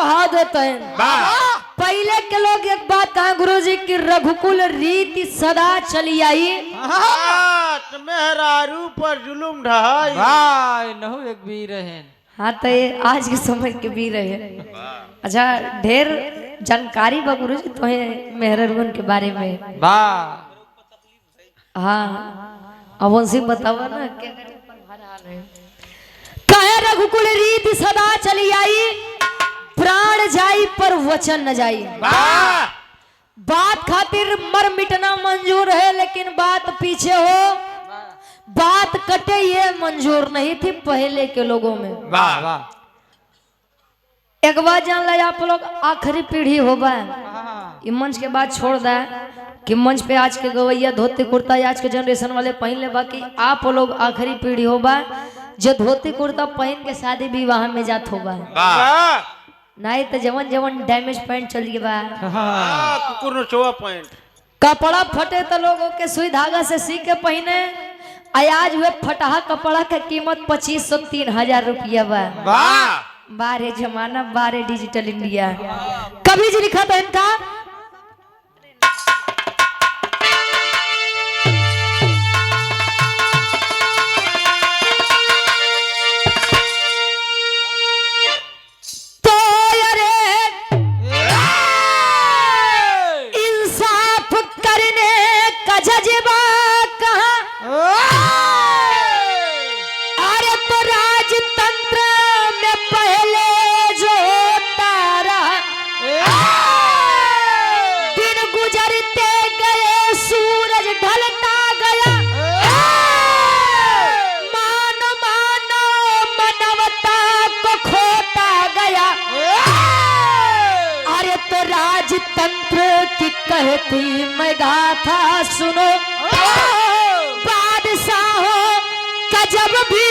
बढ़ा देते हैं। पहले के लोग एक बात कहा गुरुजी की रघुकुल रीति सदा चली आई, मेहरारू पर जुलुम ढहाई भाई नहु एक वीर हैं। हाँ तो ये आज के समय के भी रहे। अच्छा ढेर जानकारी बा गुरुजी तो है मेहररुन के बारे में। हाँ अब उनसे बतावा ना कहे रघुकुल रीति सदा चली आई, प्राण जाई पर वचन न जाई। बात खातिर मर मिटना मंजूर है लेकिन बात पीछे हो, बात कटे ये मंजूर नहीं थी पहले के लोगों में। एक बात जान ला आप लोग आखिरी पीढ़ी होगा ये मंच के बाद छोड़ दे कि मंच पे आज के गवैया धोती कुर्ता आज के जनरेशन वाले पहन ले, बाकी आप लोग आखिरी पीढ़ी होगा जो धोती कुर्ता पहन के शादी विवाह में जात होगा, नहीं तो जवन जवन डैमेज पैंट चल गया कपड़ा फटे तो लोगों के सुई धागा से सी के पहने। आज वे फटहा कपड़ा का कीमत 2500-3000 रुपया बा। बारे जमाना बारे डिजिटल इंडिया। कभी जी लिखा था इनका कहती मैं गाथा सुनो बादशाहों का जब भी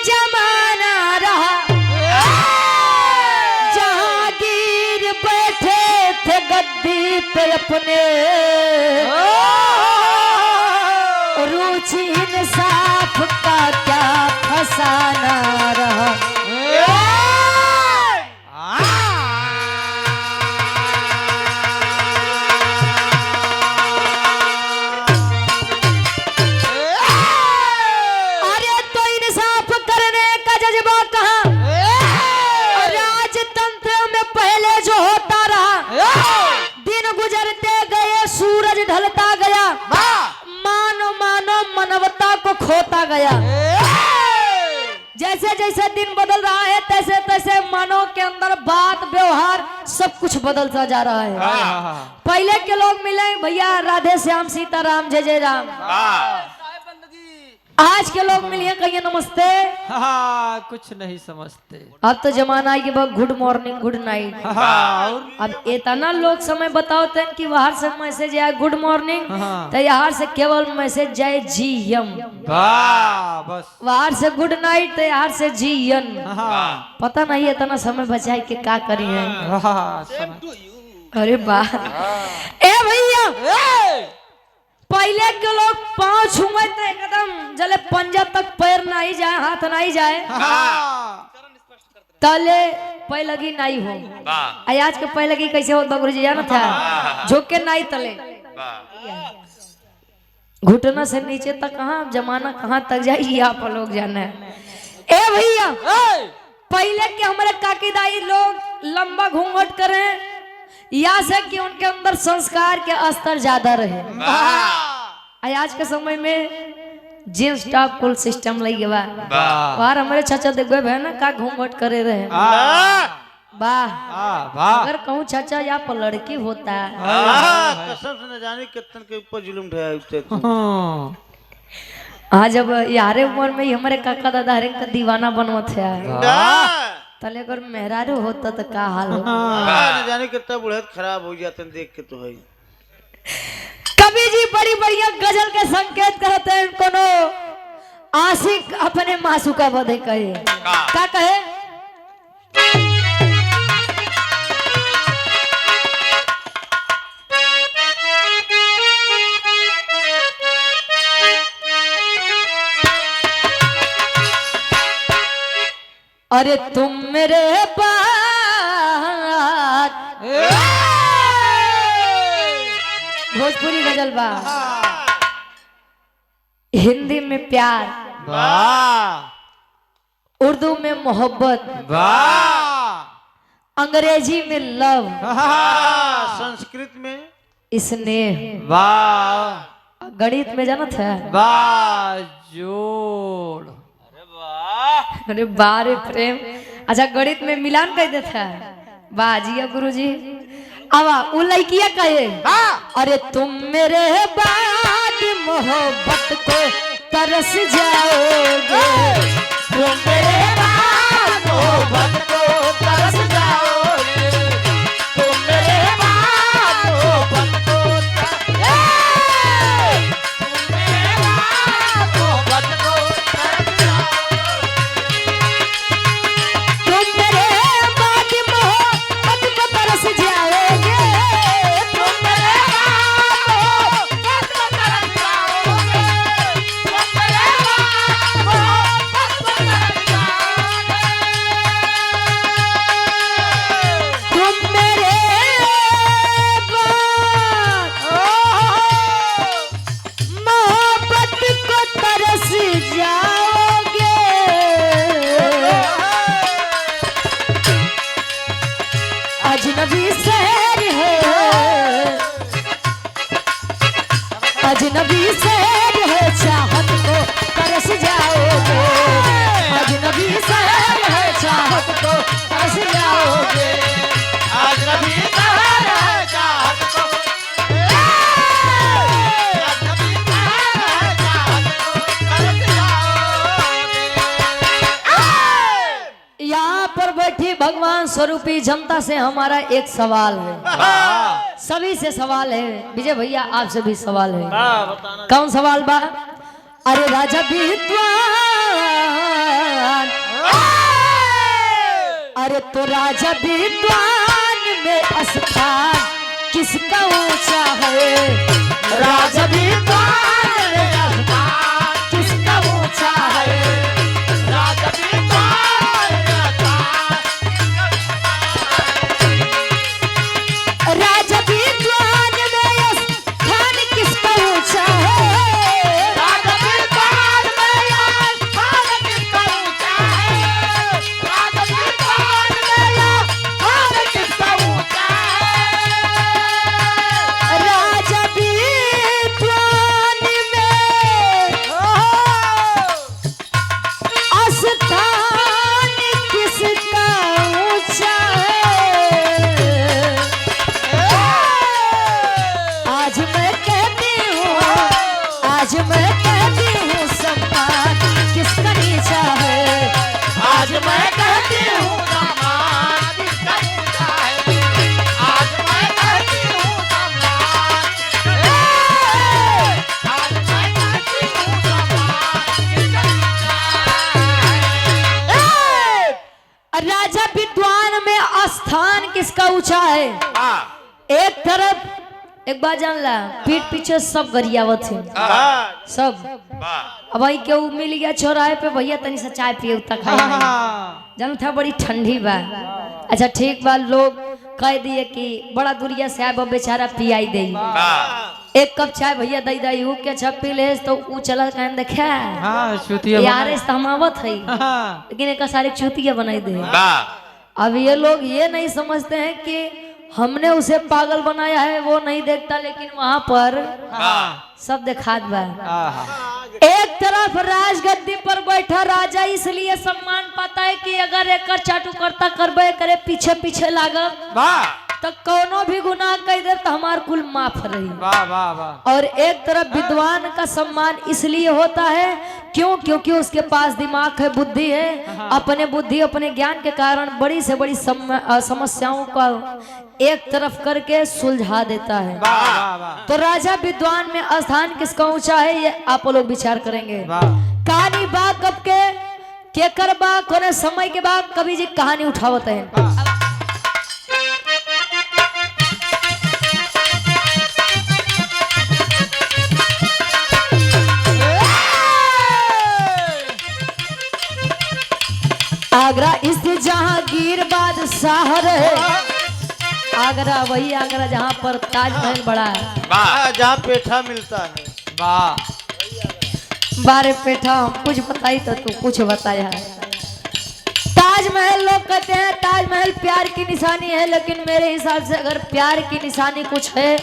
जमाना रहा, जहांगीर बैठे थे गद्दी पे अपने, रुचि इंसाफ का क्या फसाना रहा। खोता गया जैसे जैसे दिन बदल रहा है तैसे तैसे मानव के अंदर बात व्यवहार सब कुछ बदलता जा रहा है। पहले के लोग मिले भैया राधे श्याम सीताराम जय जय राम, आज के लोग मिलिए कहिए नमस्ते। कुछ नहीं समझते। अब तो जमाना है कि गुड मॉर्निंग गुड नाइट। अब इतना लोग समय बताते हैं कि बाहर से मैसेज आए गुड मॉर्निंग तो यहाँ से केवल मैसेज जाए GM, बस बाहर से गुड नाइट तो यहाँ से GN। पता नहीं इतना समय बचाए के क्या करी है। अरे वाह ए भैया पहले के लोग पांव छुए थे एकदम जले पंजा तक पैर नहीं जाए हाथ नहीं जाए तले पैलगी नहीं हो। आज के पैलगी कैसे हो गुरुजी जाना था झुके नहीं तले घुटना से नीचे तक कहाँ जमाना कहाँ तक जाइए आप लोग जाना है। ए भैया पहले के हमारे काकी दाई लोग लंबा घूंघट करें या से कि उनके अंदर संस्कार के स्तर ज्यादा रहे। आज के समय में जींस टॉप फुल सिस्टम लग गया बाहर हमारे चाचा देखो है ना का घूंघट करे रहे। वाह अगर कहूँ चाचा यहाँ पर लड़की होता कसम से न जाने कितन के ऊपर जुलुम ढाया। हाँ जब यारे उम्र में हमारे काका दादा हरे का दीवाना बनवत है तले अगर मेहरारू होता तो का हाल हो। न जाने कितना बुढ़त खराब हो जाते देख के तो है। कवि जी बड़ी बढ़िया गजल के संकेत करते हैं कोनो आशिक अपने मासूका बदे कहे क्या कहे अरे तुम मेरे पास भोजपुरी गजल बा, हिंदी में प्यार, वाह उर्दू में मोहब्बत, वाह अंग्रेजी में लव, संस्कृत में स्नेह, वाह गणित में जानत है वाह जोड़। अरे बारे प्रेम। अच्छा गणित में मिलान कर देता है बाजिया गुरुजी। अब उ लड़किया कहे अरे तुम मेरे बाद मोहब्बत को तरस जाओगे, तुम मेरे बाद मोहब्बत को तरस जाओगे, तुम मेरे बाद मोहब्बत को तुम मेरे बाद मोहब्बत को तरस जाओगे, तुम मेरे बाद मोहब्बत को तरस जाओगे, तुम मेरे बाद मोहब्बत को तरस जाओगे, तुम मेरे बाद मोहब्बत को तरस जाओगे, तुम मेरे बाद मोहब्बत को तरस जाओगे। अजनबी शहर है, अजनबी शहर है, चाहत को तरस जाओगे, अजनबी शहर है, चाहत को तरस जाओगे, अजनबी शहर है, चाहत को अजनबी शहर है, चाहत को तरस जाओगे। यहाँ पर बैठी भगवान स्वरूपी जनता से हमारा एक सवाल है, सभी से सवाल है। विजय भैया आपसे भी सवाल है। बताना कौन सवाल बा? अरे राजा विद्वान, अरे तो राजा विद्वान में स्थान किसका ऊंचा है, राजा विद्वान में स्थान किसका ऊंचा है, राजा विद्वान में स्थान, राजा विद्वान में स्थान किसका ऊंचा है, राजा विद्वान में स्थान किसका ऊंचा है, राजा विद्वान में स्थान किसका ऊंचा है, राजा विद्वान में स्थान किसका ऊंचा है। आज मैं कहती हूँ, आज मैं कहती हूँ सम्मान किसका नीचा है, आज मैं कहती हूँ सम्मान किसका नीचा है, आज मैं कहती हूँ सम्मान, आज मैं कहती हूँ सम्मान किसका नीचा है। राजा विद्वान में स्थान किसका ऊंचा है। एक तरफ एक बात जान ला, पीठ पीछे सब गरियावत है, सब। अब भाई केहू मिल गया चौराहे पे, भैया तनी सा चाय पिए उतना खाए जान था, बड़ी ठंडी बा। अच्छा ठीक बा, लोग कह दिए कि बड़ा दूरिया से आए बेचारा पियाई दे, एक कप चाय भैया दई दई ऊ के अच्छा पी ले तो ऊ चला कहन देखा यार इस तमावत है, लेकिन एक सारी चूतिया बनाई दे। अब ये लोग ये नहीं समझते हैं कि हमने उसे पागल बनाया है, वो नहीं देखता, लेकिन वहां पर सब दिखात बा। एक तरफ राजगद्दी पर बैठा राजा इसलिए सम्मान पाता है कि अगर एक चाटू करता करबे करे पीछे पीछे लागब तो कोनो भी गुनाह कह दे तो हमार कुल माफ रही। और एक तरफ विद्वान का सम्मान इसलिए होता है क्यों, क्योंकि उसके पास दिमाग है, बुद्धि है, अपने बुद्धि अपने ज्ञान के कारण बड़ी से बड़ी समस्याओं का एक तरफ करके सुलझा देता है। तो राजा विद्वान में स्थान किसका ऊंचा है, ये आप लोग विचार करेंगे। कहानी बा कब के कर बा कोने समय के बाद कवि जी कहानी उठावत है। आगरा स्थित जहांगीर बादशाह रहे, आगरा, वही आगरा जहाँ पर ताजमहल बड़ा है। जहाँ पेठा मिलता है। वाह बारे पेठा हम कुछ बताई तो तू कुछ बताया। ताजमहल लोग कहते हैं ताजमहल प्यार की निशानी है, लेकिन मेरे हिसाब से अगर प्यार की निशानी कुछ है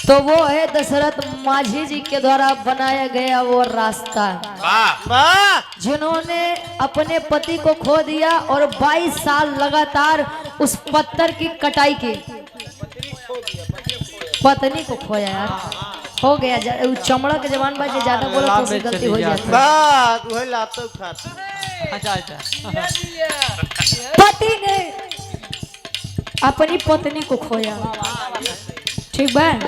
तो वो है दशरथ माझी जी के द्वारा बनाया गया वो रास्ता, जिन्होंने अपने पति को खो दिया और 22 साल लगातार उस पत्थर की कटाई की। पत्नी को खोया यार, हो गया चमड़ा के जवान बात ज्यादा बोला तो उससे गलती हो जाती है। वही लाते उठाते। अच्छा अच्छा पति ने अपनी पत्नी को खोया, ठीक है।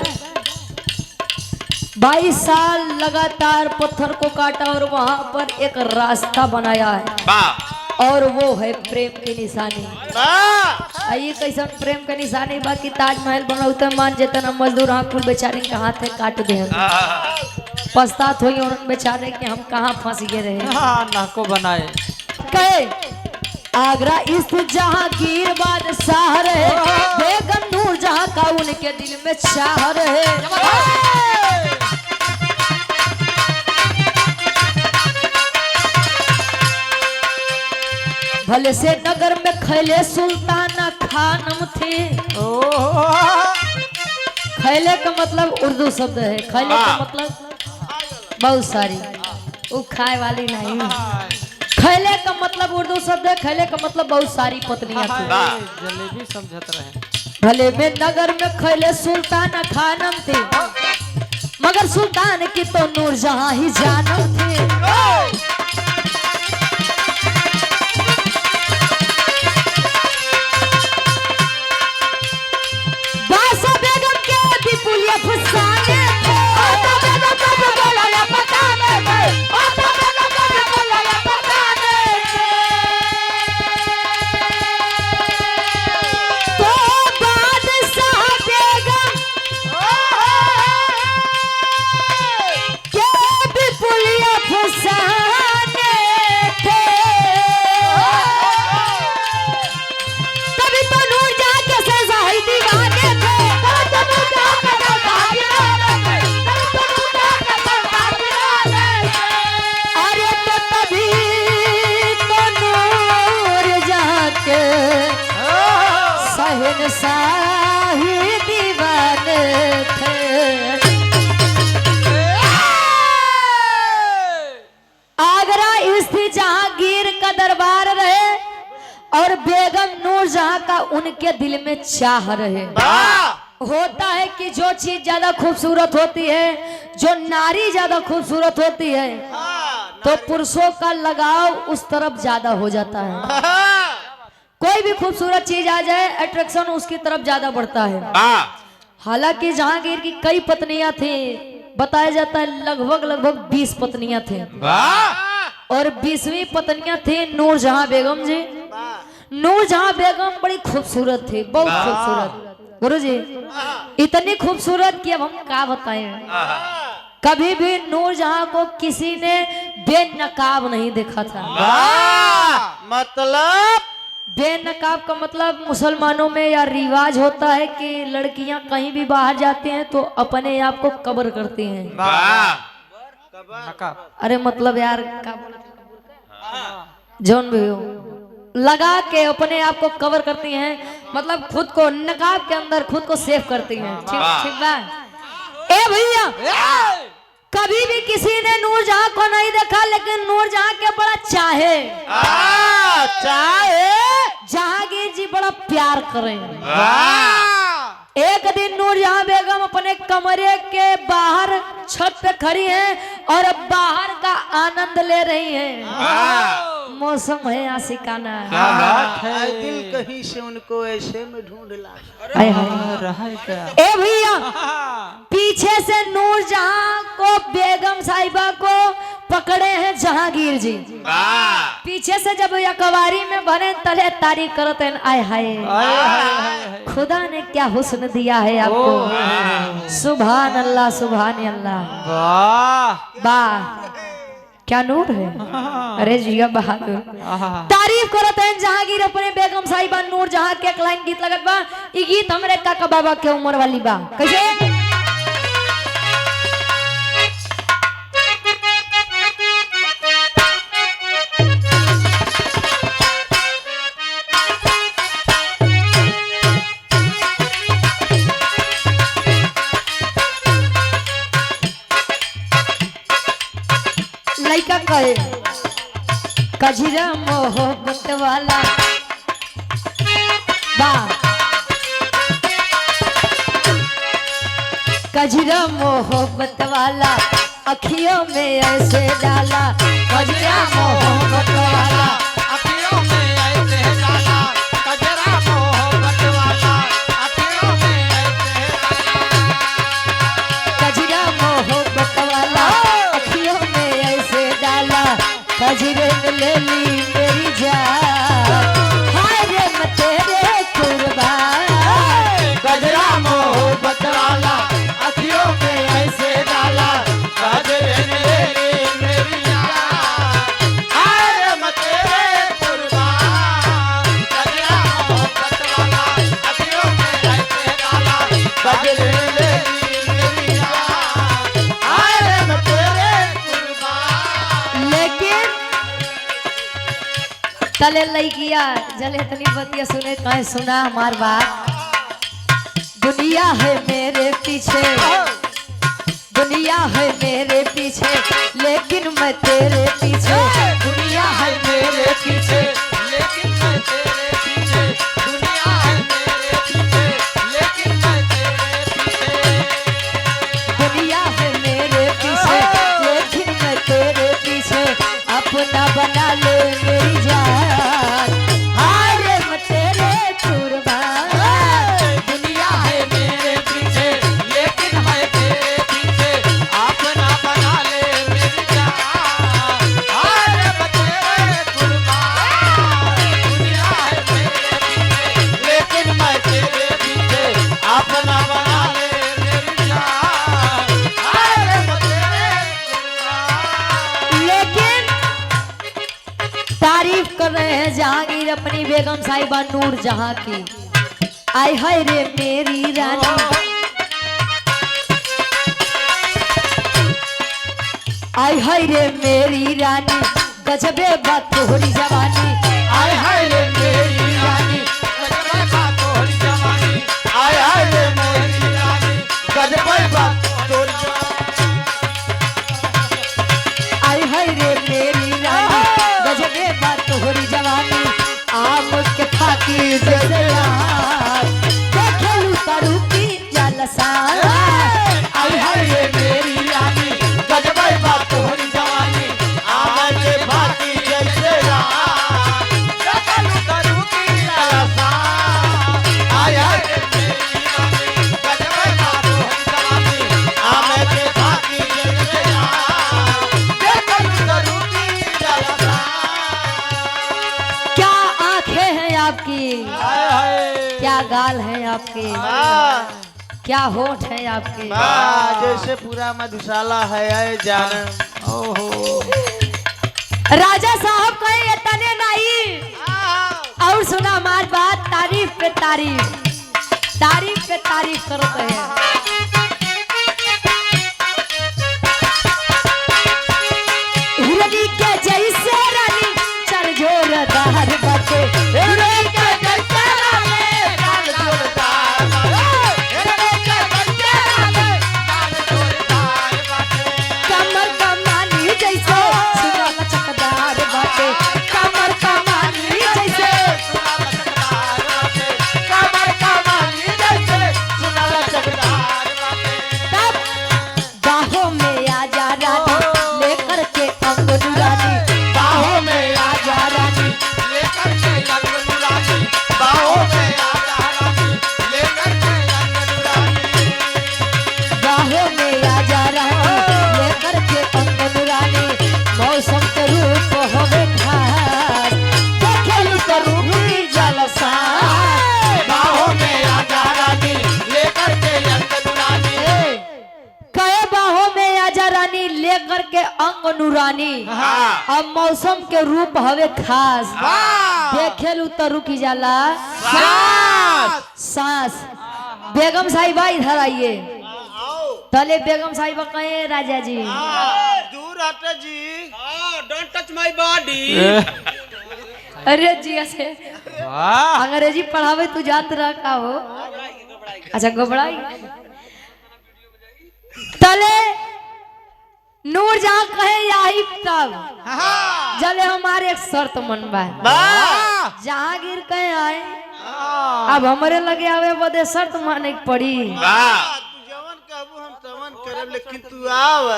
22 साल लगातार पत्थर को काटा और वहां पर एक रास्ता बनाया है, और वो है प्रेम की निशानी। ये कैसा प्रेम की निशानी? बाकी ताजमहल बनौते मान जेते ना मजदूर हाँ कुल बेचारे के हाथ है काट दे, पछतात हो उन बेचारे के हम कहाँ फंस गए रहे। नाको बनाए कहे आगरा स्थित जहांगीर बादशाह रहे, बेगम नूर जहां का उनके दिल में चाह रहे। भले से नगर में खैले सुल्ताना खानम थे। खैले का मतलब उर्दू शब्द है, खैले का मतलब बहुत सारी, वो खाए वाली नहीं। खैले का मतलब उर्दू शब्द है, खैले का मतलब बहुत सारी पत्नियां थी। जलेबी समझत रहे। भले में नगर में खैले सुल्ताना खानम थे, मगर सुल्तान की तो नूरजहां ही जानम थी। और बेगम नूरजहां का उनके दिल में चाह रहे। होता है कि जो चीज ज्यादा खूबसूरत होती है, जो नारी ज्यादा खूबसूरत होती है, तो पुरुषों का लगाव उस तरफ ज्यादा हो जाता है। कोई भी खूबसूरत चीज आ जाए, अट्रैक्शन उसकी तरफ ज्यादा बढ़ता है। हालांकि जहांगीर की कई पत्नियां थी, बताया जाता है लगभग 20 पत्नियां थी, और 20वीं पत्नियां थी नूरजहां बेगम जी। नूरजहां बेगम बड़ी खूबसूरत थी, बहुत खूबसूरत गुरुजी, इतनी खूबसूरत कि अब हम क्या बताएं। कभी भी नूरजहां को किसी ने बेनकाब नहीं देखा था। मतलब बेनकाब का मतलब मुसलमानों में या रिवाज होता है कि लड़कियां कहीं भी बाहर जाती हैं तो अपने आप को कवर करती हैं। अरे मतलब यार जौन भी हो, लगा के अपने आप को कवर करती हैं, मतलब खुद को नकाब के अंदर खुद को सेव करती हैं। ठीक बात। ए भैया, कभी भी किसी ने नूरजहां को नहीं देखा, लेकिन नूरजहां के बड़ा चाहे। जहांगीर जी बड़ा प्यार करें। एक दिन नूरजहां बेगम अपने कमरे के बाहर छत पे खड़ी हैं और बाहर का आनंद ले रही हैं। मौसम है आशिकाना। दिल कहीं से उनको ऐसे में ढूंढ ला। ए भैया, पीछे से नूरजहां को बेगम साहिबा को पकड़े हैं जहांगीर जी। पीछे से जब अखबारी में भरे तले तारीफ करते हैं, आय हाय खुदा ने क्या हुस्न दिया है आपको। सुभान अल्लाह, सुभान अल्लाह, वाह। क्या नूर है। अरे जिया बहादुर आहा तारीफ करत हैं जहांगीर अपने बेगम साहिबा नूर जहां के एक लाइन गीत लगत बा। ई गीत हमरे काका बाबा के उम्र वाली बा। कैसे लइका कहे कजरा मोहब्बत वाला बा कजरा मोहब्बत वाला अखियों में ऐसे डाला कजरा मोहब्बत वाला अखियों में ऐसे डाला कजरा मोहब्बत वाला अखियों में ऐसे कजरा मोहब्बत वाला अखियों में ऐसे डाला कजरे में ले ली मेरी जान हाय रे मैं तेरे कुर्बान कजरा मोहब्बत वाला अखियों में ऐसे डाला कजरे ने ले ली मेरी जान हाय मैं तेरे कुर्बान कजरा मोहब्बत वाला अखियों में ऐसे डाला कजरे ने ले ली मेरी जान हाय मैं तेरे कुर्बान। लेकिन तले लइकिया जले इतनी बतिया सुने कहे सुना हमार बात। दुनिया है मेरे पीछे दुनिया है मेरे पीछे लेकिन मैं तेरे पीछे दुनिया है मेरे पीछे लेकिन मैं तेरे पीछे दुनिया है मेरे पीछे लेकिन मैं तेरे पीछे दुनिया है मेरे पीछे लेकिन मैं तेरे पीछे अपना बना ले मेरी जान हाय रे मैं तेरे कुर्बान दुनिया है मेरे पीछे लेकिन मैं तेरे पीछे अपना बना ले मेरी जान हाय मैं तेरे कुर्बान दुनिया है मेरे पीछे लेकिन मैं तेरे पीछे अपना बना ले मेरी जान हाय मैं तेरे कुर्बान। लेकिन तारीफ कर रहे हैं जहांगीर अपनी बेगम साहिबा नूर जहां की। आय हाय रे मेरी रानी आय हाय रे मेरी रानी गजबे बात तोहरी जवानी आय हाय रे मेरी रानी गजबे बात तोहरी जवानी आय हाय रे मेरी रानी गजबे बात तोहरी जवानी आय हाय रे मेरी रानी गजबे बात तोहरी जवानी आम के फाकी जैसे यार देखलू तारू की जलसा आय हाय रे मेरी रानी गजबे बात तोहरी जवानी आम के फाकी जैसे यार देखलू तारू की जलसा आय हाय रे मेरी रानी गजबे बात तोहरी जवानी आम के फाकी जैसे यार देखलू तारू की जलसा। क्या आंखें हैं आपकी हाय हाय क्या गाल हैं आपके हाँ, क्या होठ हैं आपके हाँ, जैसे पूरा मधुशाला है आए जान। ओहो राजा साहब कहे ये तने नहीं और सुना हमारी बात तारीफ पे तारीफ करते हैं। हिरनी के जैसे रानी चल जोरदार बाटे हिरनी के जैसे रानी काल जोरदार बाटे हेरे के बच्चे राने काल जोरदार बाटे कमर कमानी जैसे सुना लचकदार बाटे कमर कमानी जैसे सुना लचकदार बाटे कमर कमानी जैसे सुना लचकदार बाटे कर के अंग नूरानी अब मौसम के रूप हवे खास देखेलू तो रुकी जाला सांस। बेगम साहिबा इधर आइए। तले बेगम साहिबा कहे राजा जी दूर हटे जी। Don't touch my body. अरे जी ऐसे अंग्रेजी पढ़ावे तू जात रहा का हो। अच्छा घबराई। तले नूर जहाँ कहे यही तब जले हमारे एक शर्त मनबा जहांगीर कहे आए अब हमारे लगे आवे बदे शर्त माने के पड़ी। तू जवन कहबू हम तवन करब लेकिन तू आव।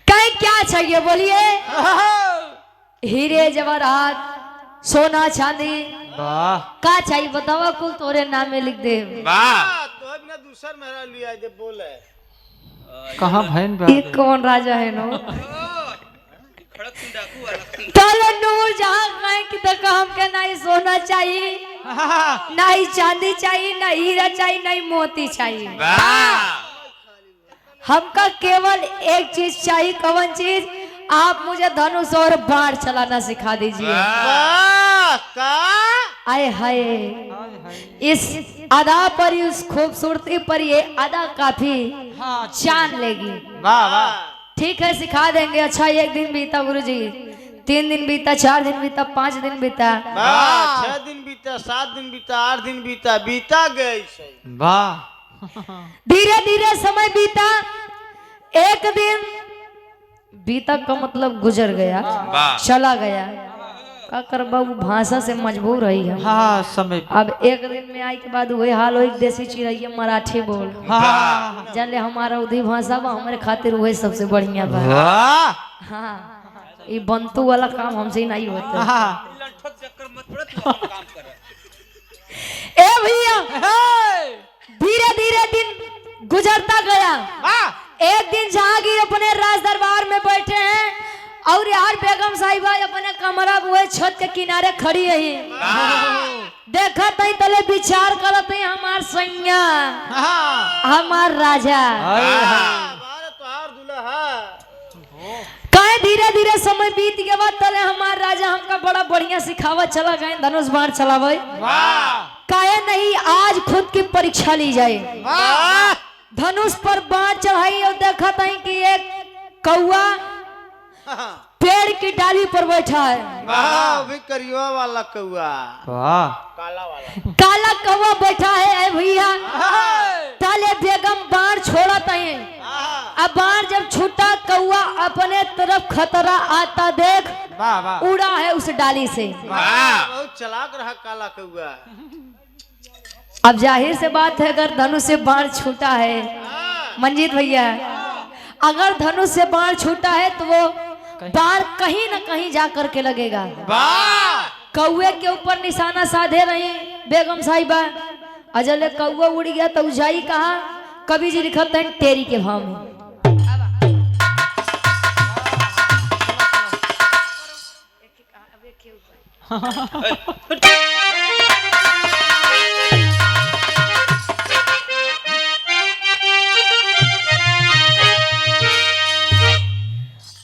कहीं क्या चाहिए बोलिए। हीरे जवाहरात सोना चांदी का चाहिए बतावा कुल तोरे नाम में लिख दे। तो बिना दूसर मेरा लिया दे बोले कहाँ बहन ये कौन राजा है नो। तले नूर जहाँ कहे कि तक हमके ना ही सोना चाहिए ना ही चांदी चाहिए ना हीरा चाहिए ना ही मोती चाहिए। हमका केवल एक चीज चाहिए। कौन चीज? आप मुझे धनुष और बाण चलाना सिखा दीजिए। आए हाय इस अदा पर उस खूबसूरती पर ये अदा काफी जान लेगी। ठीक है सिखा देंगे। अच्छा एक दिन बीता गुरुजी 3 दिन बीता 4 दिन बीता 5 दिन बीता 6 दिन बीता 7 दिन बीता 8 दिन बीता बीता गई। धीरे धीरे समय बीता। एक दिन बीता का मतलब गुजर गया चला गया। का कर बाबू भाषा से मजबूर रही है। समय अब एक दिन में आई के बाद वही हाल हो देसी चिड़ैया मराठी बोल जान ले हमारा उधी भाषा बा हमारे खातिर वही सबसे बढ़िया बा। हाँ ये बंतु वाला काम हमसे ही नहीं होता। ए भैया धीरे धीरे दिन गुजरता गया। एक दिन जहांगीर अपने राज दरबार में बैठे हैं और यार बेगम साहिबा अपने कमरा हुए छत के किनारे खड़ी है। देखा तई तले विचार करत है हमार सैया हमार राजा कहे धीरे धीरे समय बीत के बाद तले हमार राजा हमका बड़ा बढ़िया सिखावा चला गए धनुष बाण चलावे। कहे नहीं आज खुद की परीक्षा ली जाए। धनुष पर बाण चढ़ाई और देखा तई कि एक कौआ पेड़ की डाली पर बैठा है। भी करिया वाला कौआ काला कौआ बैठा है भैया। ताले बेगम बाण छोड़ा तय। अब बाण जब छूटा कौआ अपने तरफ खतरा आता देख उड़ा है उस डाली से। बहुत चलाक रहा काला कौआ। अब जाहिर से बात है अगर धनुष से बाण छूटा है मंजीत भैया अगर धनुष से बाण छूटा है तो वो बाण कहीं न कहीं जा करके लगेगा। कौए के ऊपर निशाना साधे रही बेगम साहिबा। अजले कौआ उड़ गया तो जाई कहा। कवि जी लिखते हैं तेरी के भाव में।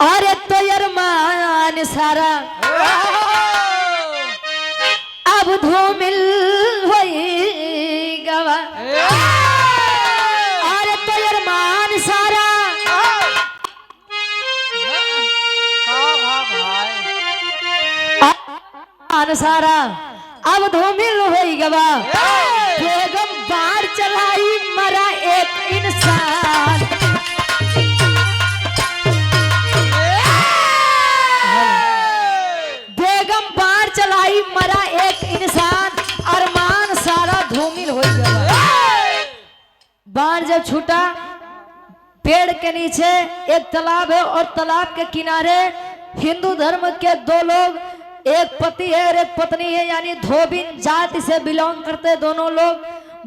अरे तो अरमान सारा अब धूमिल होई गवा। अरे तो अरमान सारा सारा अब धूमिल होई गवा। बेगम बाढ़ चलाई मरा एक इंसान। चलाई मरा एक इंसान अरमान सारा धूमिल हो गया। बाण जब छूटा पेड़ के नीचे एक तालाब है और तालाब के किनारे हिंदू धर्म के 2 लोग एक पति है और एक पत्नी है यानी धोबिन जाति से बिलोंग करते दोनों लोग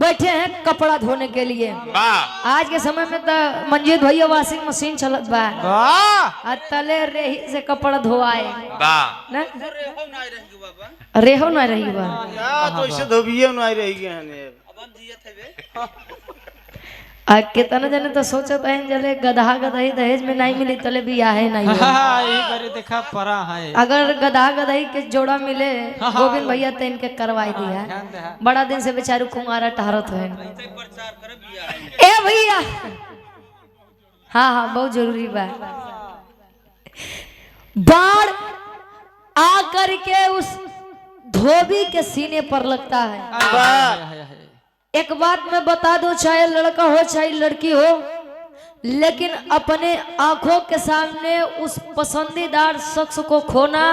बैठे हैं कपड़ा धोने के लिए। आज के समय में तो मंजीत भैया वॉशिंग मशीन चलत बा तले रेही से कपड़ा धोआए ना रेहो ना रही बा तो इसे धोबिए नहीं रही गए। कितना जने तो सोचत है जले गधा गधाई दहेज में नहीं मिली तले भी आहे नहीं है। ये बारे देखा परा है। अगर गधा गधाई के जोड़ा मिले गोविंद भैया तो इनके करवाई दिया ध्यान दे हाँ। बड़ा दिन से बेचारू कुंवारा टहरत है। ए भैया हाँ हाँ बहुत जरूरी बा। बाढ़ आकर के उस धोबी के सीने पर लगता है। एक बात मैं बता दूं, चाहे लड़का हो चाहे लड़की हो, लेकिन अपने आंखों के सामने उस पसंदीदार शख्स को खोना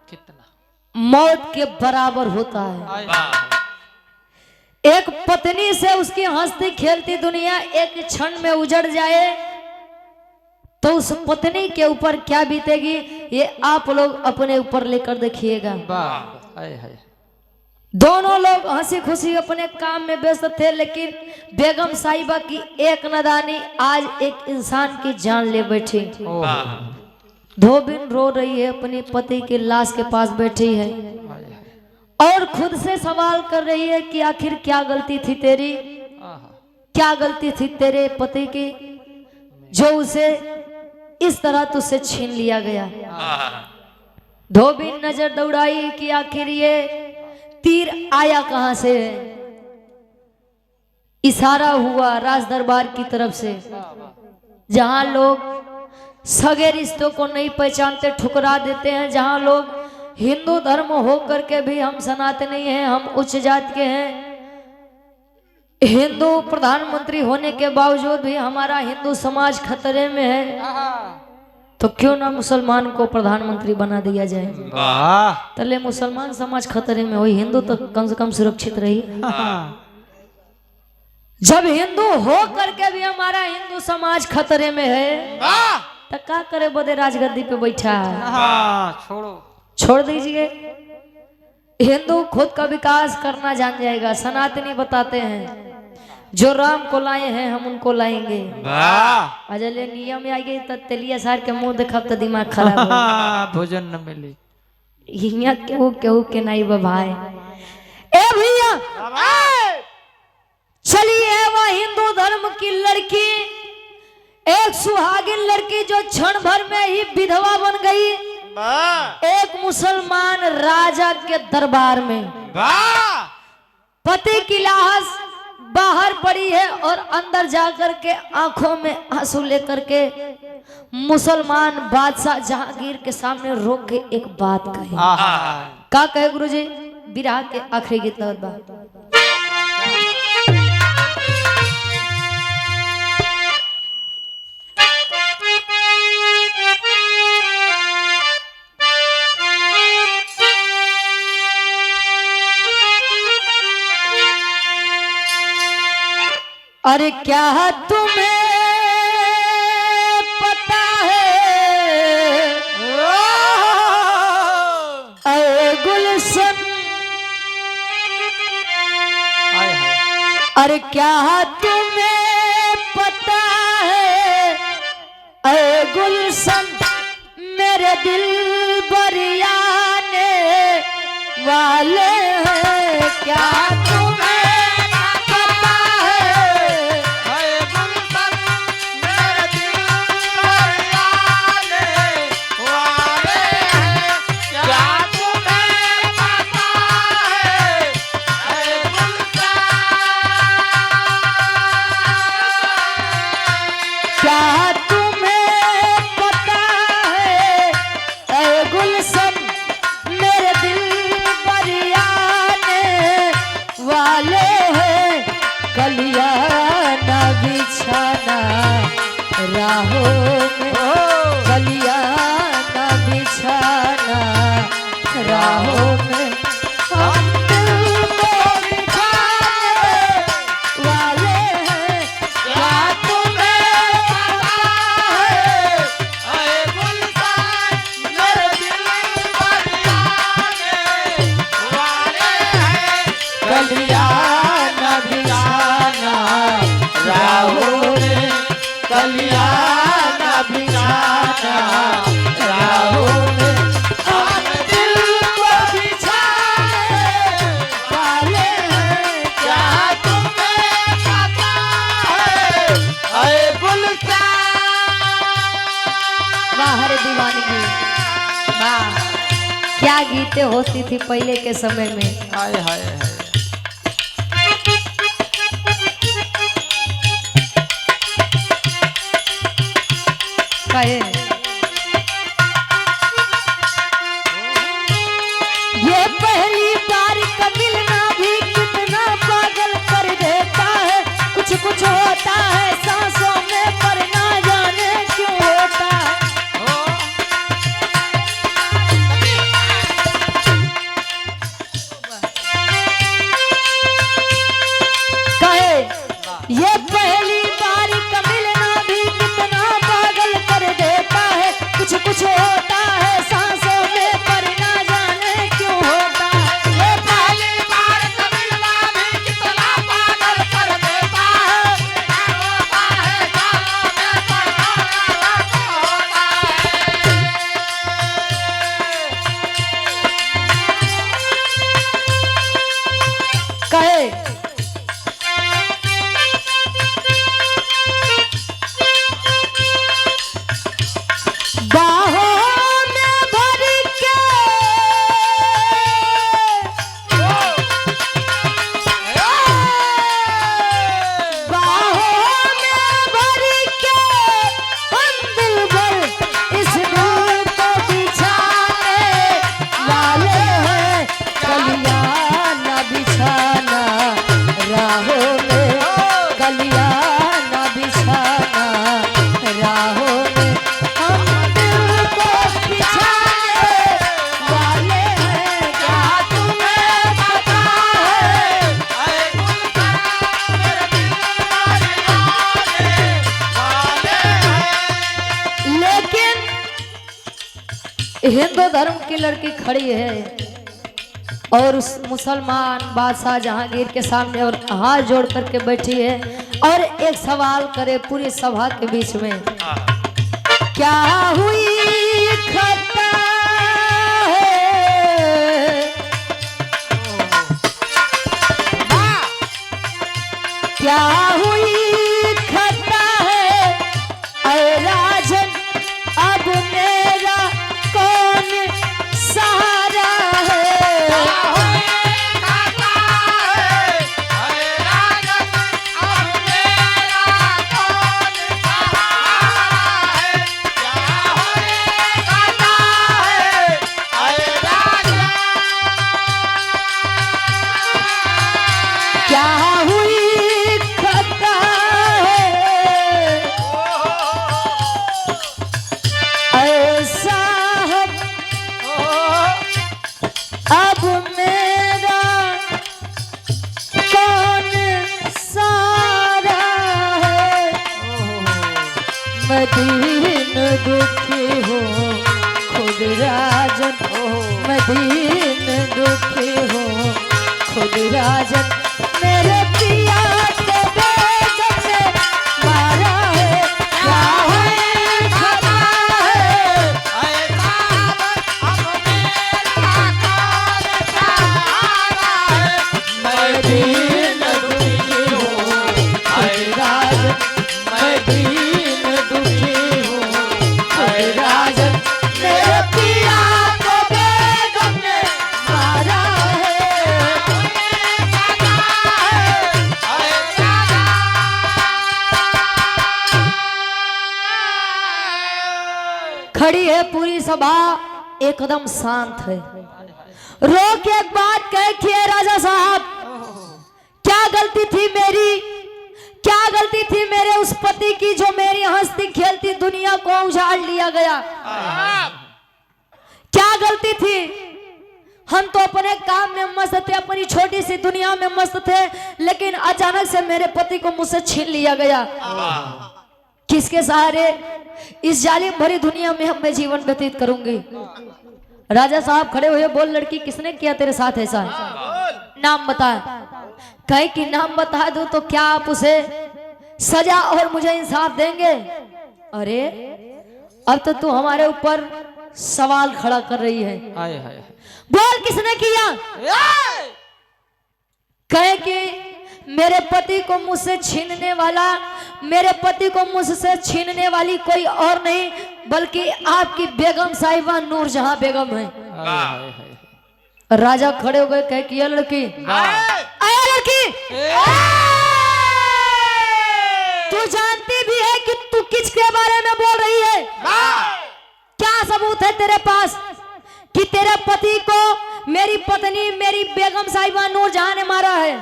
कितना मौत के बराबर होता है। एक पत्नी से उसकी हंसती खेलती दुनिया एक क्षण में उजड़ जाए तो उस पत्नी के ऊपर क्या बीतेगी ये आप लोग अपने ऊपर लेकर देखिएगा। दोनों लोग हंसी खुशी अपने काम में व्यस्त थे, लेकिन बेगम साहिबा की एक नादानी आज एक इंसान की जान ले बैठी। धोबिन रो रही है, अपने पति की लाश के पास बैठी है और खुद से सवाल कर रही है कि आखिर क्या गलती थी तेरी, क्या गलती थी तेरे पति की जो उसे इस तरह तुझसे छीन लिया गया। धोबिन नजर दौड़ाई कि आखिर ये तीर आया कहां से। इशारा हुआ राज दरबार की तरफ से, जहां लोग सगे रिश्तों को नहीं पहचानते ठुकरा देते हैं, जहां लोग हिंदू धर्म हो करके भी हम सनातनी हैं, हम उच्च जात के हैं, हिंदू प्रधानमंत्री होने के बावजूद भी हमारा हिंदू समाज खतरे में है, तो क्यों ना मुसलमान को प्रधानमंत्री बना दिया जाए। तले मुसलमान समाज खतरे में हो, हिंदू तो कम से कम सुरक्षित रही। जब हिंदू हो करके भी हमारा हिंदू समाज खतरे में है तो क्या करे बदे राजगद्दी पे बैठा है। छोड़ दीजिए, हिंदू खुद का विकास करना जान जाएगा। सनातनी बताते हैं जो राम को लाए हैं हम उनको लाएंगे। अजले नियम में आएगी तो तेलिया सार के मुंह देखा तो दिमाग खराब हो, भोजन न मिले। यहाँ केहू केहू के नहीं बभाए। ए भैया चलिए वह हिंदू धर्म की लड़की, एक सुहागिन लड़की जो क्षण भर में ही विधवा बन गई, एक मुसलमान राजा के दरबार में पति की लाश बाहर पड़ी है और अंदर जाकर के आंखों में आंसू लेकर के मुसलमान बादशाह जहांगीर के सामने रोक के एक बात कही। का कहे गुरुजी? विरह के आखिरी गीत लगत बा। अरे क्या तुम्हें पता है ऐ गुलशन, अरे क्या तुम्हें पता है ऐ गुलशन, मेरे दिल बरियाने वाले हैं। क्या तुम्हें वाह, क्या गीतें होती थी पहले के समय में। हाय हाय हाय। कहे ये पहली बार का मिलना भी कितना पागल कर देता है, कुछ कुछ होता है सांसों में पर ना जाने क्यों होता है। कहे ये पहली बार का मिलना भी कितना पागल कर देता है, कुछ कुछ होता है सांसों में पर ना जाने क्यों होता है। ये पहली बार का मिलना भी कितना पागल कर देता है, होता है सांसों में पर ना जाने क्यों होता है। कहे हिंदू धर्म की लड़की खड़ी है और उस मुसलमान बादशाह जहांगीर के सामने और हाथ जोड़ करके बैठी है और एक सवाल करे पूरी सभा के बीच में, क्या हुई खता है, क्या हुई खता है ऐ राजन, अब मेरा कौन सहारा है। क्या हुई खता है ऐसा अब मेरा कौन सारा है। मैं दीन दुखी हूँ खुद राजन, मैं दीन दुखी हूँ खुद राजन, मेरे पिया के बेगम ने मारा है। क्या है खता है मैं दीन दुखी हूँ खुद राजन, मैं दीन दुखी हूँ खुद राजन, मेरे पिया को बेगम ने मारा है। खड़ी है पूरी सभा एकदम शांत है। रो के एक बात कही है, राजा साहब क्या गलती थी मेरी, क्या गलती थी मेरे उस पति की जो मेरी हंसती खेलती दुनिया को उजाड़ लिया गया। क्या गलती थी, हम तो अपने काम में मस्त थे, अपनी छोटी सी दुनिया में मस्त थे, लेकिन अचानक से मेरे पति को मुझसे छीन लिया गया। किसके सहारे इस जालिम भरी दुनिया में हम मैं जीवन व्यतीत करूंगी। राजा साहब खड़े हुए, बोल लड़की किसने किया तेरे साथ ऐसा, नाम बता। कहे कि नाम बता दूं तो क्या आप उसे सजा और मुझे इंसाफ देंगे। अरे अब तो तू हमारे ऊपर सवाल खड़ा कर रही है, हाय हाय। बोल किसने किया। कहे कि मेरे पति को मुझसे छीनने वाला, मेरे पति को मुझसे छीनने वाली कोई और नहीं बल्कि आपकी बेगम साहिबा नूरजहां बेगम है। राजा खड़े हो गए, कहे कि ये लड़की, आया लड़की, तू जानती भी है कि तू किसके बारे में बोल रही है? क्या सबूत है तेरे पास कि तेरे पति को मेरी पत्नी मेरी बेगम साहिबा नूरजहां ने मारा है?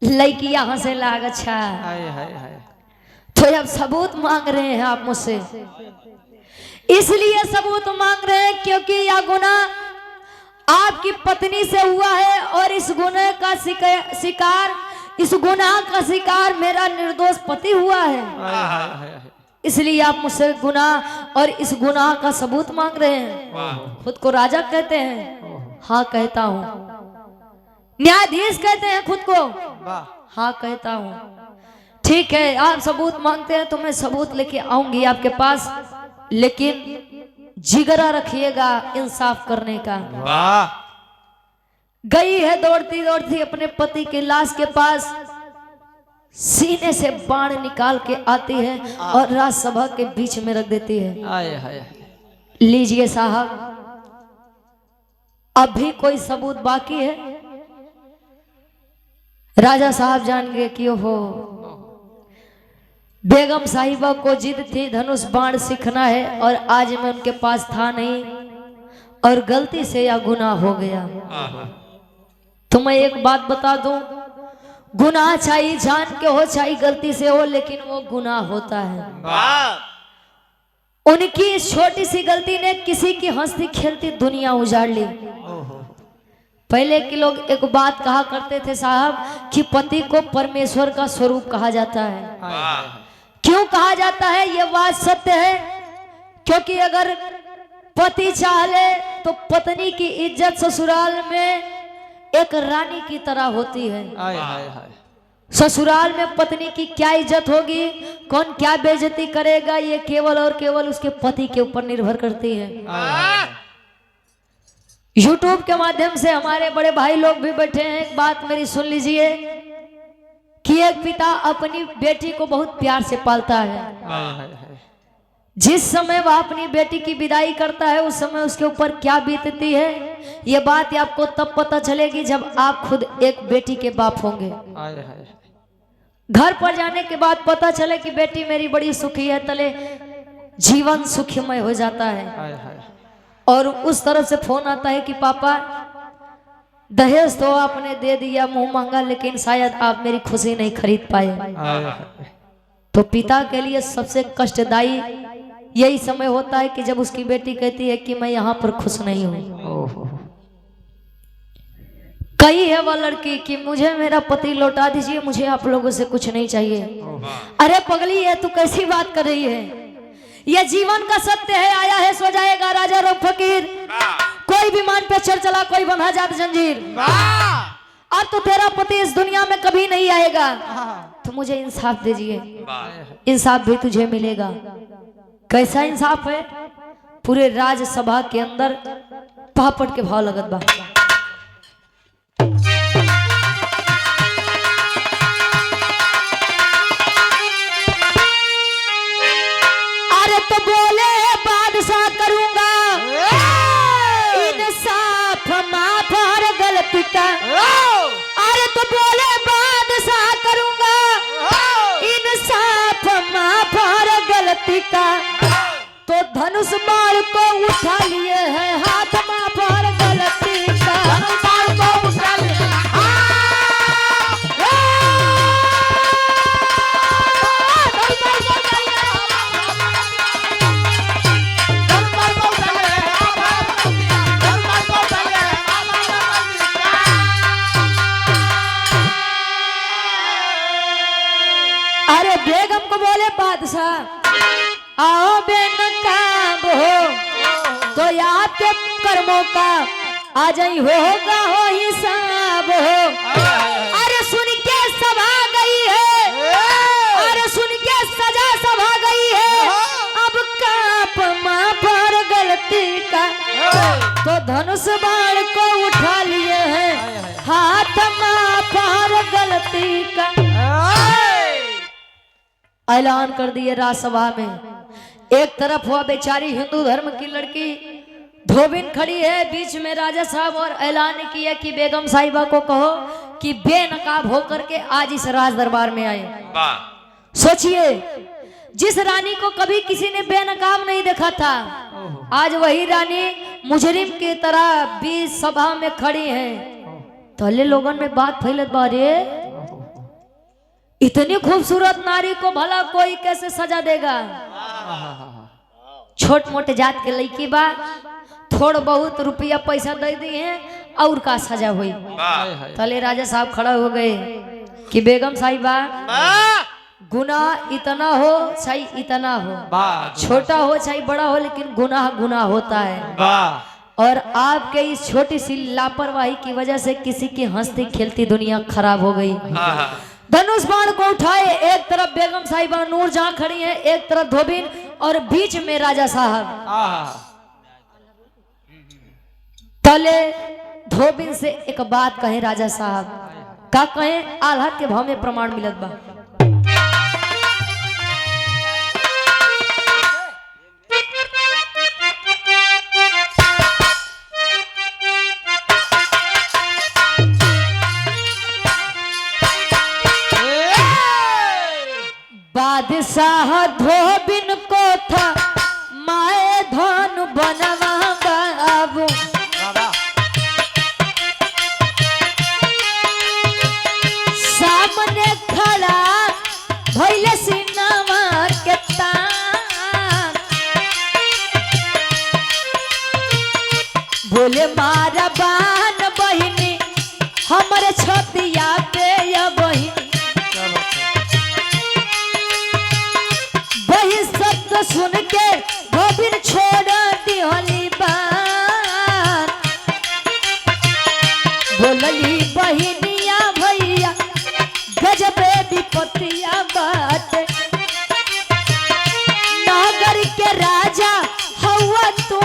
लड़की यहां से लाग, अच्छा तो अब सबूत मांग रहे हैं आप मुझसे, इसलिए सबूत मांग रहे हैं क्योंकि यह गुनाह आपकी पत्नी से हुआ है और इस गुनाह का शिकार, इस गुनाह का शिकार मेरा निर्दोष पति हुआ है। इसलिए आप मुझसे गुनाह और इस गुनाह का सबूत मांग रहे हैं। खुद को राजा कहते हैं? हाँ कहता हूँ। न्यायाधीश कहते हैं खुद को? हाँ कहता हूँ। ठीक है, आप सबूत मांगते हैं तो मैं सबूत लेके आऊंगी आपके पास, लेकिन जिगरा रखिएगा इंसाफ करने का। गई है दौड़ती दौड़ती अपने पति की लाश के पास, सीने से बाण निकाल के आती है और राज्यसभा के बीच में रख देती है। लीजिए साहब, अभी कोई सबूत बाकी है? राजा साहब जान गए कि हो बेगम साहिबा को जिद थी धनुष बाण सीखना है और आज मैं उनके पास था नहीं और गलती से यह गुनाह हो गया। तो मैं एक बात बता दूं, गुनाह चाहे जान के हो चाहे गलती से हो, लेकिन वो गुनाह होता है। उनकी इस छोटी सी गलती ने किसी की हंसती खेलती दुनिया उजाड़ ली। पहले के लोग एक बात कहा करते थे साहब कि पति को परमेश्वर का स्वरूप कहा जाता है। क्यों कहा जाता है? ये बात सत्य है, क्योंकि अगर पति चाह ले तो पत्नी की इज्जत ससुराल में एक रानी की तरह होती है। ससुराल में पत्नी की क्या इज्जत होगी, कौन क्या बेइज्जती करेगा, ये केवल और केवल उसके पति के ऊपर निर्भर करती है। YouTube के माध्यम से हमारे बड़े भाई लोग भी बैठे हैं, एक बात मेरी सुन लीजिए कि एक पिता अपनी बेटी को बहुत प्यार से पालता है। जिस समय वह अपनी बेटी की विदाई करता है उस समय उसके ऊपर क्या बीतती है, ये बात आपको तब पता चलेगी जब आप खुद एक बेटी के बाप होंगे। घर पर जाने के बाद पता चले कि बेटी मेरी बड़ी सुखी है, तले जीवन सुखमय हो जाता है। और उस तरफ से फोन आता है कि पापा दहेज तो आपने दे दिया मुंह मांगा, लेकिन शायद आप मेरी खुशी नहीं खरीद पाए। तो पिता के लिए सबसे कष्टदायी यही समय होता है कि जब उसकी बेटी कहती है कि मैं यहाँ पर खुश नहीं हूँ। कही है वह लड़की कि मुझे मेरा पति लौटा दीजिए, मुझे आप लोगों से कुछ नहीं चाहिए। अरे पगली है, तू कैसी बात कर रही है? यह जीवन का सत्य है, आया है सो जाएगा राजा रोग फकीर। कोई विमान पे चढ़ चला, कोई बंधा जात जंजीर। अब तो तेरा पति इस दुनिया में कभी नहीं आएगा, तो मुझे इंसाफ दीजिए, इंसाफ भी तुझे मिलेगा। कैसा इंसाफ है? पूरे राज्यसभा के अंदर पापड़ के भाव लगत बा। अरे तो बोले बादशाह करूंगा इंसाफ माफ हर गलती का। अरे तो बोले बादशाह करूंगा इंसाफ माफ हर गलती का। तो धनुष बाण को उठा लिए है हाथ माफ हर गलती का। धनुष बाण को उठा लिए बेगम को बोले बादशाह आओ बेनकाब हो तो आपके कर्मों का आ जाई होगा हो हिसाब हो। अरे सुन के सभा गई है, अरे सुन के सजा सभा गई है, अब काप मां पर गलती का। तो धनुष बाण को उठा लिए हैं हाथ मां पर जाति का ऐलान कर दिए राजसभा में। एक तरफ हुआ बेचारी हिंदू धर्म की लड़की धोबिन खड़ी है, बीच में राजा साहब और ऐलान किया कि बेगम साहिबा को कहो कि बेनकाब होकर के आज इस राज दरबार में आए। सोचिए, जिस रानी को कभी किसी ने बेनकाब नहीं देखा था, आज वही रानी मुजरिम की तरह बीच सभा में खड़ी है। तले लोगों में बात फैलत बारे, इतनी खूबसूरत नारी को भला कोई कैसे सजा देगा? छोट मोटे जात के लड़की बा, थोड़ बहुत रुपया पैसा दे दिए और का सजा हुई। तले राजा साहब खड़ा हो गए कि बेगम साहिबा, गुनाह इतना हो चाहे इतना हो, छोटा हो चाहे बड़ा हो, लेकिन गुनाह गुनाह होता है। और आपके इस छोटी सी लापरवाही की वजह से किसी की हंसती खेलती दुनिया खराब हो गई। धनुष बाण को उठाए, एक तरफ बेगम साहिबा नूर जहां खड़ी है, एक तरफ धोबिन और बीच में राजा साहब। तले धोबिन से एक बात कहे राजा साहब, का कहे? आल्हा के भाव में प्रमाण मिलत बा। बादशाह धोबिन को था माए धन बनवा बाबू, सामने खड़ा भइले सिनेमा के तान, बोले मारा बान बहिनी हमरे छतिया पे या बहिनी, वही शब्द सुन के धोबिन छोड़ दिहली बात, बोलली बहिनिया भैया गजबे विपत्तिया बात, नागर के राजा हवा तू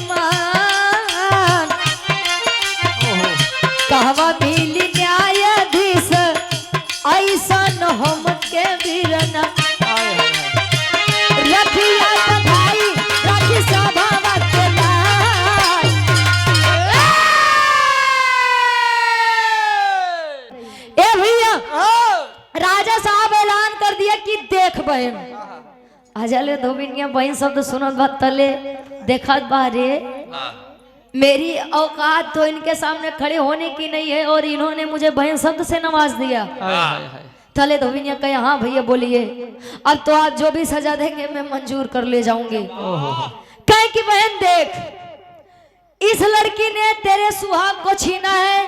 मान, कहवा मिली न्यायाधीश ऐसा न हम के वीरना, रखिया बधाई रखी सभा के लाल। ए भैया, राजा साहब ऐलान कर दिया कि देख बहन, आजाले धोबिनिया बहन शब्द सुनत बा, तले देखत बा रे, मेरी औकात तो इनके सामने खड़े होने की नहीं है और इन्होंने मुझे बहन शब्द से नवाज दिया। तले धोबिनिया कहे, हाँ भैया बोलिए, अब तो आप जो भी सजा देंगे मैं मंजूर कर ले जाऊंगी। कहे कि बहन देख, इस लड़की ने तेरे सुहाग को छीना है।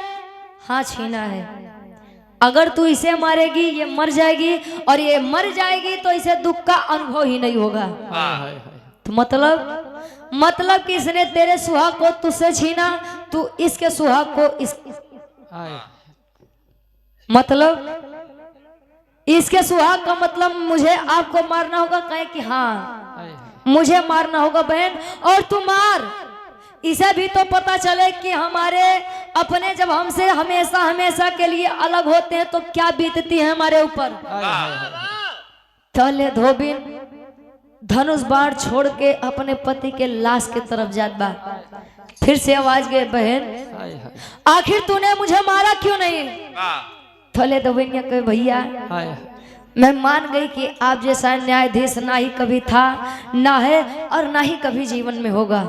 हाँ छीना है, अगर तू इसे मारेगी ये मर जाएगी, और ये मर जाएगी तो इसे दुख का अनुभव ही नहीं होगा। तो मतलब कि इसने तेरे सुहाग को तुझसे छीना, तू इसके सुहाग को मतलब इसके सुहाग का मतलब मुझे आपको मारना होगा। कहे कि हाँ मुझे मारना होगा बहन, और तू मार, इसे भी तो पता चले कि हमारे अपने जब हमसे हमेशा हमेशा के लिए अलग होते हैं तो क्या बीतती है हमारे ऊपर। तले धोबिन धनुष बाण छोड़ के अपने पति के लाश के तरफ जात बा। फिर से आवाज गए, बहन आखिर तूने मुझे मारा क्यों नहीं? थले धोबिनिया कहे, भैया मैं मान गई कि आप जैसा न्यायाधीश ना ही कभी था, ना है और ना ही कभी जीवन में होगा।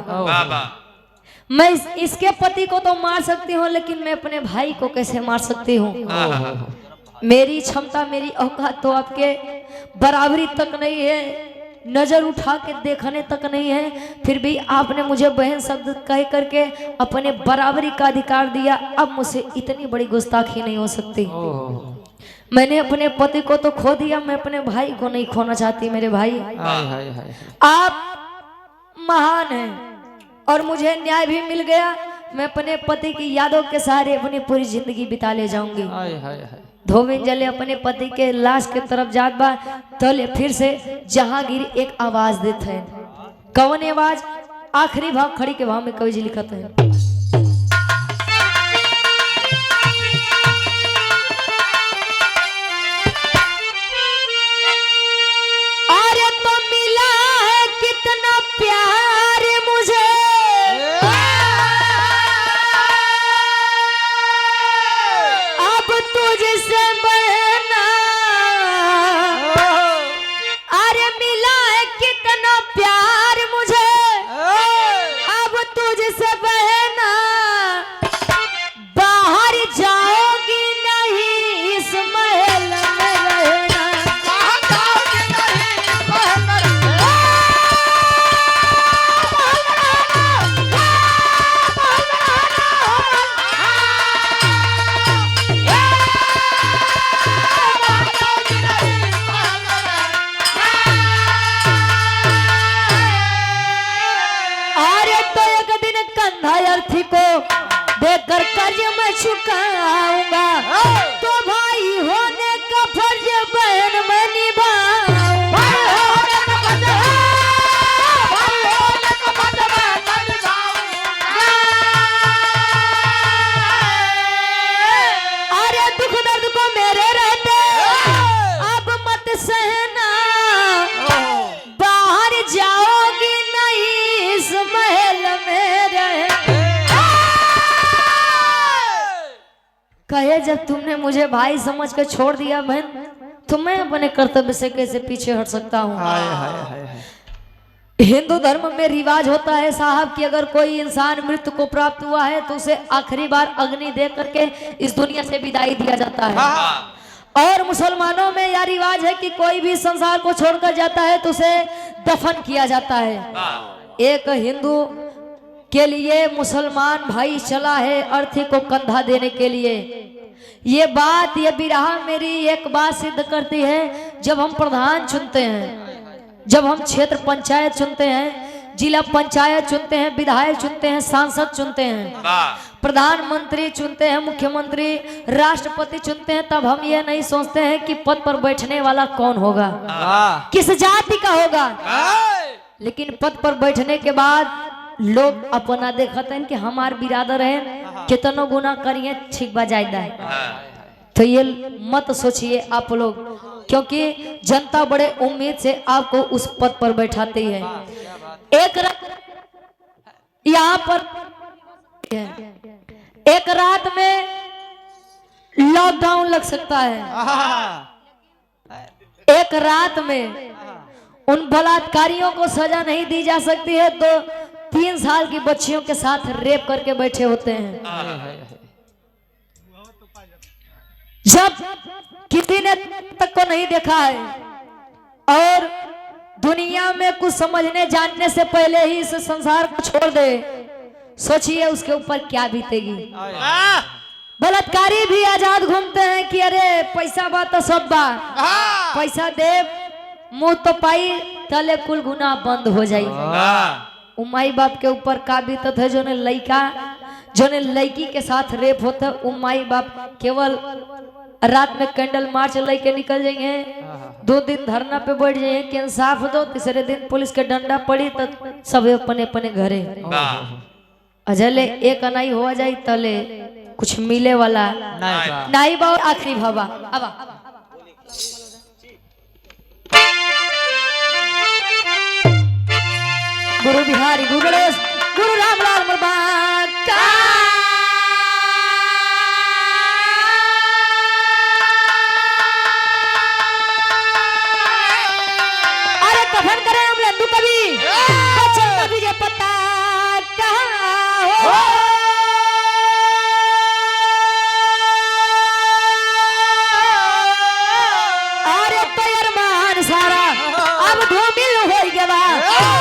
मैं इसके पति को तो मार सकती हूँ, लेकिन मैं अपने भाई को कैसे मार सकती हूँ? मेरी क्षमता मेरी औकात तो आपके बराबरी तक नहीं है, नजर उठा के देखने तक नहीं है, फिर भी आपने मुझे बहन शब्द कह करके अपने बराबरी का अधिकार दिया। अब मुझसे इतनी बड़ी गुस्ताखी नहीं हो सकती। मैंने अपने पति को तो खो दिया, मैं अपने भाई को नहीं खोना चाहती। मेरे भाई आप महान हैं और मुझे न्याय भी मिल गया। मैं अपने पति की यादों के सहारे अपनी पूरी जिंदगी बिता ले जाऊंगी। धोबिन जले अपने पति के लाश के तरफ जात बा, तले फिर से जहांगीर एक आवाज देते हैं। कौन आवाज? आखिरी भाव खड़ी के भाव में कवि जी लिखते हैं, तुझसे बहना अरे मिला है कितना प्यार मुझे अब तुझसे बहना बाहर जाओगी नहीं इस महल में रहना अरे तो एक दिन कंधा अर्थी को देकर कर्ज मैं चुकाऊंगा तो भाई होने का फर्ज बहन मैं निभाऊंगा अरे दुख दर्द को मेरे रहते अब मत सहना बाहर जाओगी नहीं इस महल में रहना कहे जब तुमने मुझे भाई समझ कर छोड़ दिया बहन तो मैं अपने कर्तव्य से कैसे पीछे हट सकता हूँ। हिंदू धर्म में रिवाज होता है साहब कि अगर कोई इंसान मृत्यु को प्राप्त हुआ है तो उसे आखिरी बार अग्नि दे करके इस दुनिया से विदाई दिया जाता है। और मुसलमानों में यह रिवाज है कि कोई भी संसार को छोड़कर जाता है तो उसे दफन किया जाता है। एक हिंदू के लिए मुसलमान भाई चला है अर्थी को कंधा देने के लिए। ये बात ये बिरहा मेरी एक बात सिद्ध करती है। जब हम प्रधान चुनते हैं, जब हम क्षेत्र पंचायत चुनते हैं, जिला पंचायत चुनते हैं, विधायक चुनते हैं, सांसद चुनते हैं, प्रधानमंत्री चुनते हैं, मुख्यमंत्री, राष्ट्रपति चुनते हैं, तब हम ये नहीं सोचते हैं कि पद पर बैठने वाला कौन होगा, किस जाति का होगा। लेकिन पद पर बैठने के बाद लोग अपना देखते हैं कि हमार बिरादर है कितनो गुना करिए ठीक बजायदा है। तो ये मत सोचिए आप लोग, क्योंकि जनता बड़े उम्मीद से आपको उस पद पर बैठाती है। एक यहाँ पर एक रात में लॉकडाउन लग सकता है। एक रात में उन बलात्कारियों को सजा नहीं दी जा सकती है तो 3 साल की बच्चियों के साथ रेप करके बैठे होते हैं। जब किसी ने तक को नहीं देखा है और दुनिया में कुछ समझने जानने से पहले ही इस संसार को छोड़ दे, सोचिए उसके ऊपर क्या बीतेगी। बलात्कारी भी आजाद घूमते हैं कि अरे पैसा बा तो सब बा, पैसा दे मुंह तो पाई तले कुल गुना बंद हो जाई। माई बाप के ऊपर का बीतत है, जो ने लड़का जो ने लड़की के साथ रेप होता है, वो माई बाप केवल रात में कैंडल मार्च लेके निकल जाएंगे, 2 दिन धरना पे बैठ जाएंगे कि इंसाफ दो, तीसरे दिन पुलिस के डंडा पड़ी तो सब अपने अपने घरे अजले एक अनाई हो जाए तले कुछ मिले वाला नहीं बा। आखिरी भावा अब गुरु बिहारी गुरु गुरु रामलाल मुर्बा का अरे कफन करें हम लड्डू कभी बच्चन का विजय पत्ता कहाँ हो। अरे तो अरमान सारा अब धूमिल हो गया।